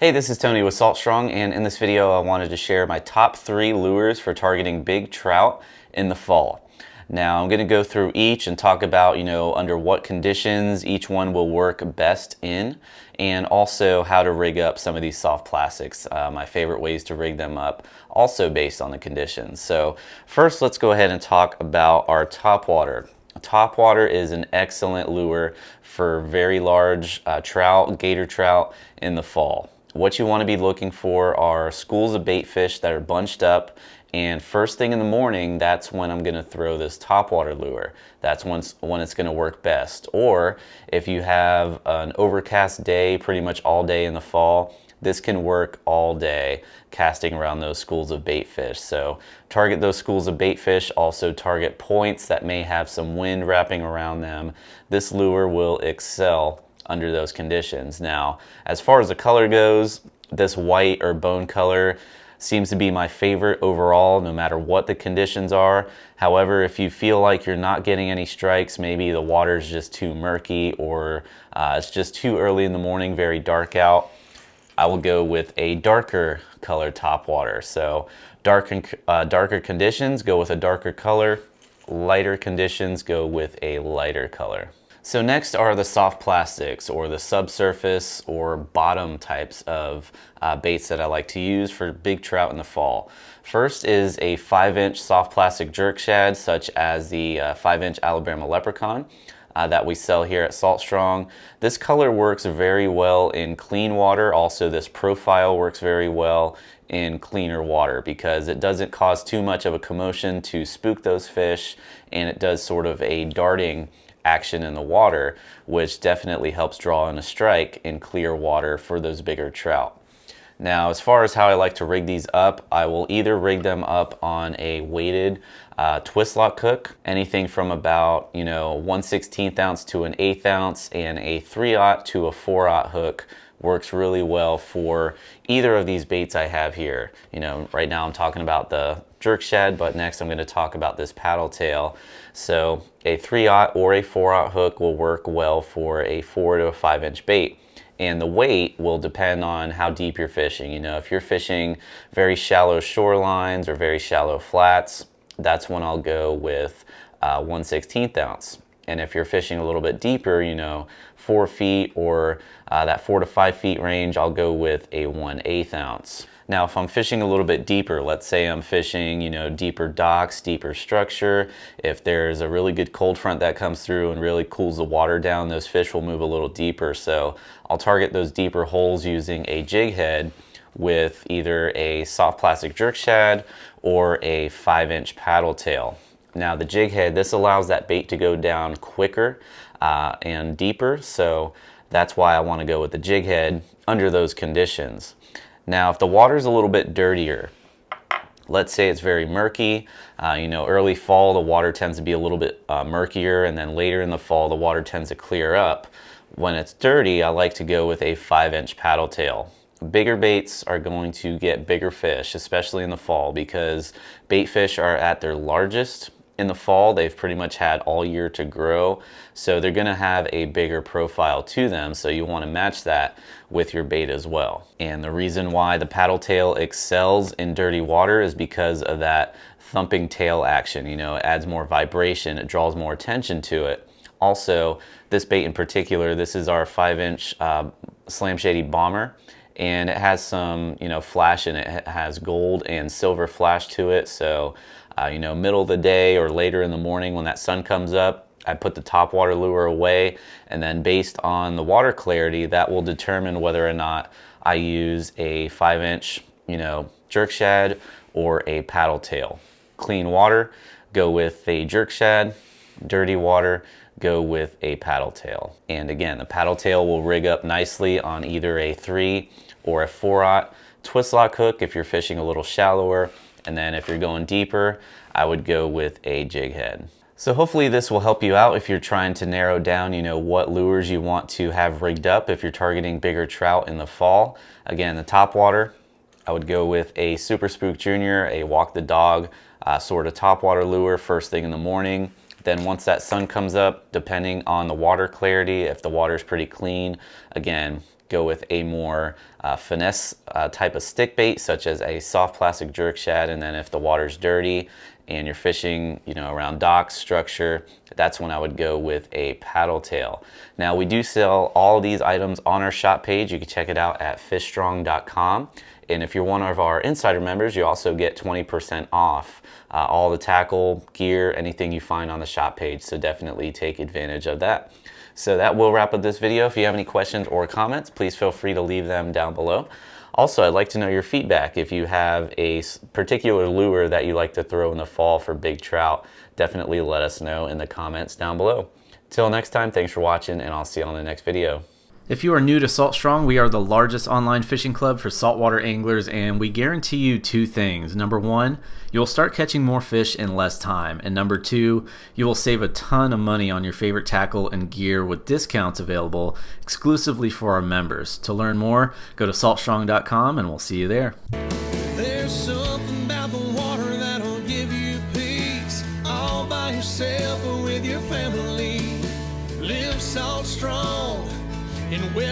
Hey, this is Tony with Salt Strong, and in this video I wanted to share my top 3 lures for targeting big trout in the fall. Now I'm going to go through each and talk about, under what conditions each one will work best in, and also how to rig up some of these soft plastics. My favorite ways to rig them up, also based on the conditions. So first, let's go ahead and talk about our Topwater. Topwater is an excellent lure for very large trout, gator trout in the fall. What you want to be looking for are schools of bait fish that are bunched up, and first thing in the morning, that's when I'm going to throw this topwater lure. That's when it's going to work best. Or if you have an overcast day pretty much all day in the fall, this can work all day casting around those schools of bait fish. So target those schools of bait fish, also target points that may have some wind wrapping around them. This lure will excel under those conditions. Now, as far as the color goes, this white or bone color seems to be my favorite overall, no matter what the conditions are. However, if you feel like you're not getting any strikes, maybe the water's just too murky, or it's just too early in the morning, very dark out, I will go with a darker color topwater. So darker conditions, go with a darker color. Lighter conditions, go with a lighter color. So next are the soft plastics, or the subsurface or bottom types of baits that I like to use for big trout in the fall. First is a 5-inch soft plastic jerk shad, such as the 5-inch Alabama Leprechaun that we sell here at Salt Strong. This color works very well in clean water. Also, this profile works very well in cleaner water because it doesn't cause too much of a commotion to spook those fish, and it does sort of a darting action in the water, which definitely helps draw in a strike in clear water for those bigger trout. Now, as far as how I like to rig these up, I will either rig them up on a weighted twist lock hook, anything from about 1/16 ounce to an 1/8 ounce, and a 3/0 to a 4/0 hook works really well for either of these baits I have here. Right now I'm talking about the jerk shad, but next I'm going to talk about this paddle tail. So a 3/0 or a 4/0 hook will work well for a 4 to a 5-inch bait. And the weight will depend on how deep you're fishing. If you're fishing very shallow shorelines or very shallow flats, that's when I'll go with 1/16 ounce. And if you're fishing a little bit deeper, 4 feet or that 4 to 5 feet range, I'll go with a 1/8 ounce. Now, if I'm fishing a little bit deeper, let's say I'm fishing, deeper docks, deeper structure, if there's a really good cold front that comes through and really cools the water down, those fish will move a little deeper. So I'll target those deeper holes using a jig head with either a soft plastic jerk shad or a 5-inch paddle tail. Now, the jig head, this allows that bait to go down quicker and deeper, so that's why I want to go with the jig head under those conditions. Now, if the water's a little bit dirtier, let's say it's very murky, early fall the water tends to be a little bit murkier, and then later in the fall the water tends to clear up. When it's dirty, I like to go with a 5-inch paddle tail. Bigger baits are going to get bigger fish, especially in the fall, because bait fish are at their largest in the fall. They've pretty much had all year to grow, so they're going to have a bigger profile to them, so you want to match that with your bait as well. And the reason why the paddle tail excels in dirty water is because of that thumping tail action. It adds more vibration, it draws more attention to it. Also, this bait in particular, this is our 5-inch Slam Shady Bomber, and it has some flash in it. It has gold and silver flash to it, so middle of the day or later in the morning when that sun comes up, I put the topwater lure away, and then based on the water clarity, that will determine whether or not I use a 5-inch jerk shad or a paddle tail. Clean water, go with a jerk shad. Dirty water, go with a paddle tail. And again, the paddle tail will rig up nicely on either a 3 or a 4/0 twist lock hook if you're fishing a little shallower, and then if you're going deeper, I would go with a jig head. So hopefully this will help you out if you're trying to narrow down, what lures you want to have rigged up if you're targeting bigger trout in the fall. Again, the topwater, I would go with a Super Spook Junior, a walk the dog sort of topwater lure first thing in the morning. Then once that sun comes up, depending on the water clarity, if the water is pretty clean, again, go with a more finesse type of stick bait, such as a soft plastic jerk shad. And then if the water's dirty and you're fishing, around docks, structure, that's when I would go with a paddle tail. Now, we do sell all these items on our shop page. You can check it out at fishstrong.com. And if you're one of our insider members, you also get 20% off all the tackle, gear, anything you find on the shop page. So definitely take advantage of that. So that will wrap up this video. If you have any questions or comments, please feel free to leave them down below. Also, I'd like to know your feedback. If you have a particular lure that you like to throw in the fall for big trout, definitely let us know in the comments down below. Till next time, thanks for watching, and I'll see you on the next video. If you are new to Salt Strong, we are the largest online fishing club for saltwater anglers, and we guarantee you two things. Number one, you'll start catching more fish in less time. And number two, you will save a ton of money on your favorite tackle and gear with discounts available exclusively for our members. To learn more, go to saltstrong.com and we'll see you there. There's something about the water that'll give you peace, all by yourself or with your family. Live Salt Strong and where